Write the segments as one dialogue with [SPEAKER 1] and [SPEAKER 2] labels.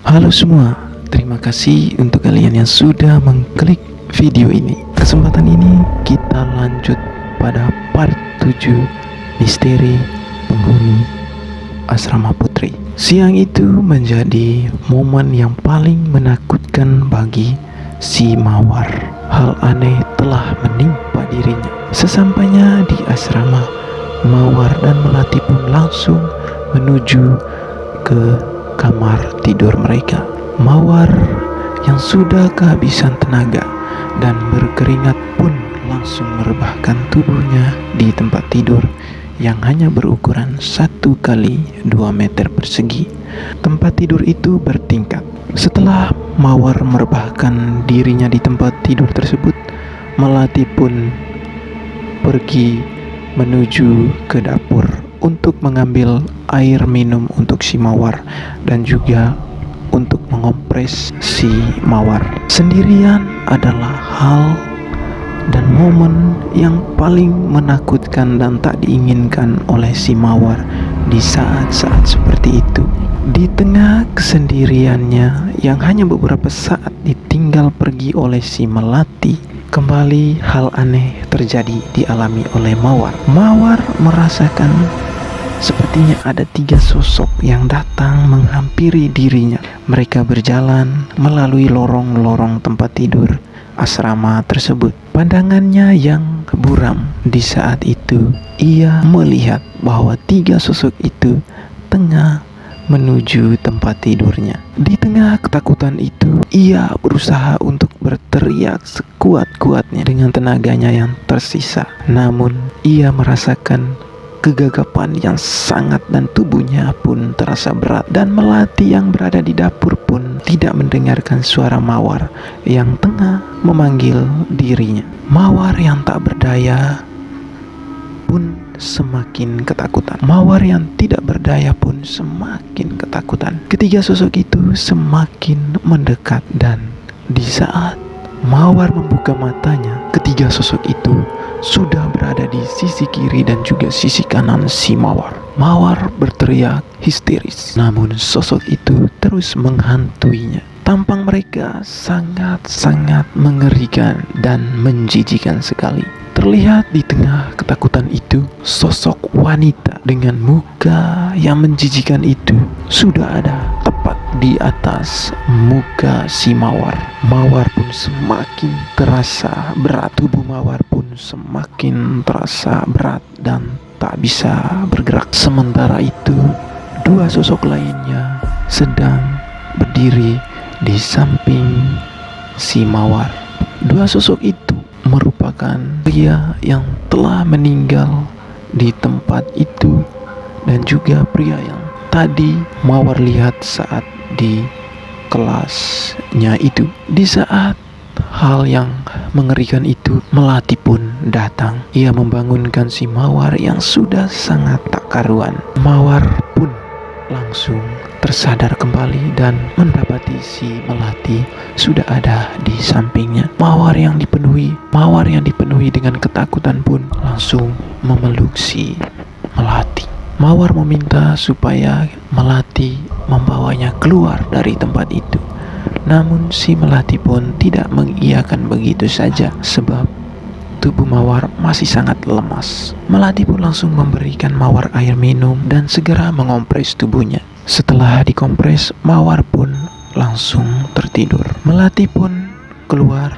[SPEAKER 1] Halo semua, terima kasih untuk kalian yang sudah mengklik video ini. Kesempatan ini kita lanjut pada part 7 misteri penghuni asrama putri. Siang itu menjadi momen yang paling menakutkan bagi si Mawar. Hal aneh telah menimpa dirinya. Sesampainya di asrama, Mawar dan Melati pun langsung menuju ke kamar tidur mereka. Mawar yang sudah kehabisan tenaga dan berkeringat pun langsung merebahkan tubuhnya di tempat tidur yang hanya berukuran 1 kali 2 meter persegi. Tempat tidur itu bertingkat. Setelah Mawar merebahkan dirinya di tempat tidur tersebut, Melati pun pergi menuju ke dapur untuk mengambil air minum untuk si Mawar dan juga untuk mengompres si Mawar. Sendirian adalah hal dan momen yang paling menakutkan dan tak diinginkan oleh si Mawar di saat-saat seperti itu. Di tengah kesendiriannya yang hanya beberapa saat ditinggal pergi oleh si Melati, kembali hal aneh terjadi dialami oleh Mawar. Mawar merasakan sepertinya ada 3 sosok yang datang menghampiri dirinya. Mereka berjalan melalui lorong-lorong tempat tidur asrama tersebut. Pandangannya yang buram. Di saat itu, ia melihat bahwa 3 sosok itu tengah menuju tempat tidurnya. Di tengah ketakutan itu, ia berusaha untuk berteriak sekuat-kuatnya dengan tenaganya yang tersisa. Namun, ia merasakan kegagapan yang sangat dan tubuhnya pun terasa berat. Dan Melati yang berada di dapur pun tidak mendengarkan suara Mawar yang tengah memanggil dirinya. Mawar yang tak berdaya pun semakin ketakutan. Mawar yang tidak berdaya pun semakin ketakutan. Ketiga sosok itu semakin mendekat dan di saat Mawar membuka matanya, ketiga sosok itu sudah berada di sisi kiri dan juga sisi kanan si Mawar. Mawar berteriak histeris, namun sosok itu terus menghantuinya. Tampang mereka sangat-sangat mengerikan dan menjijikan sekali. Terlihat di tengah ketakutan itu, sosok wanita dengan muka yang menjijikan itu sudah ada tepat di atas muka si Mawar. Mawar pun semakin terasa berat. Tubuh Mawar pun semakin terasa berat dan tak bisa bergerak. Sementara itu, 2 sosok lainnya sedang berdiri di samping si Mawar. 2 sosok itu merupakan pria yang telah meninggal di tempat itu dan juga pria yang tadi Mawar lihat saat di kelasnya itu. Di saat hal yang mengerikan itu, Melati pun datang. Ia membangunkan si Mawar yang sudah sangat tak karuan. Mawar pun langsung tersadar kembali dan mendapati si Melati sudah ada di sampingnya. Mawar yang dipenuhi dengan ketakutan pun langsung memeluk si Melati. Mawar meminta supaya Melati membawanya keluar dari tempat itu. Namun si Melati pun tidak mengiyakan begitu saja sebab tubuh Mawar masih sangat lemas. Melati pun langsung memberikan Mawar air minum dan segera mengompres tubuhnya. Setelah dikompres, Mawar pun langsung tertidur. Melati pun keluar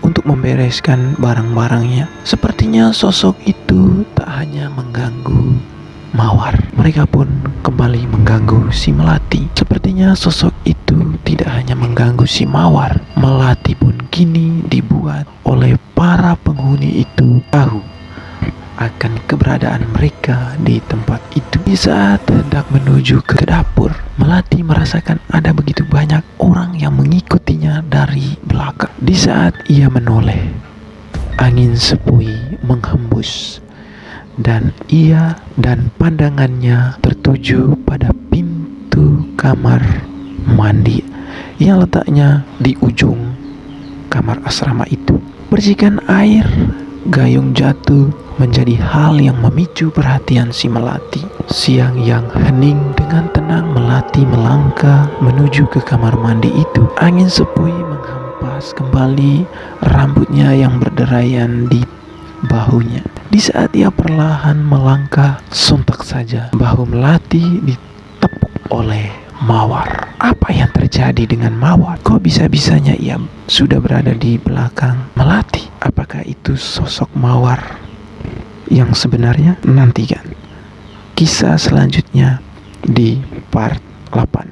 [SPEAKER 1] untuk membereskan barang-barangnya. Sepertinya sosok itu tak hanya mengganggu Mawar, mereka pun kembali mengganggu si Melati. Sepertinya sosok itu tidak hanya mengganggu si Mawar, Melati pun kini dibuat oleh para penghuni itu tahu akan keberadaan mereka di tempat itu. Di saat hendak menuju ke dapur, Melati merasakan ada begitu banyak orang yang mengikutinya dari belakang. Di saat ia menoleh, angin sepoi menghembus dan ia dan pandangannya tertuju pada pintu kamar mandi yang letaknya di ujung kamar asrama itu. Percikan air gayung jatuh menjadi hal yang memicu perhatian si melati. Siang yang hening, dengan tenang Melati melangkah menuju ke kamar mandi itu. Angin sepoi menghempas kembali rambutnya yang berderayan di bahunya. Di saat ia perlahan melangkah, sontak saja bahu Melati ditepuk oleh Mawar. Apa yang terjadi dengan Mawar? Kok bisa-bisanya ia sudah berada di belakang Melati? Apakah itu sosok Mawar yang sebenarnya? Nantikan kisah selanjutnya di part 8.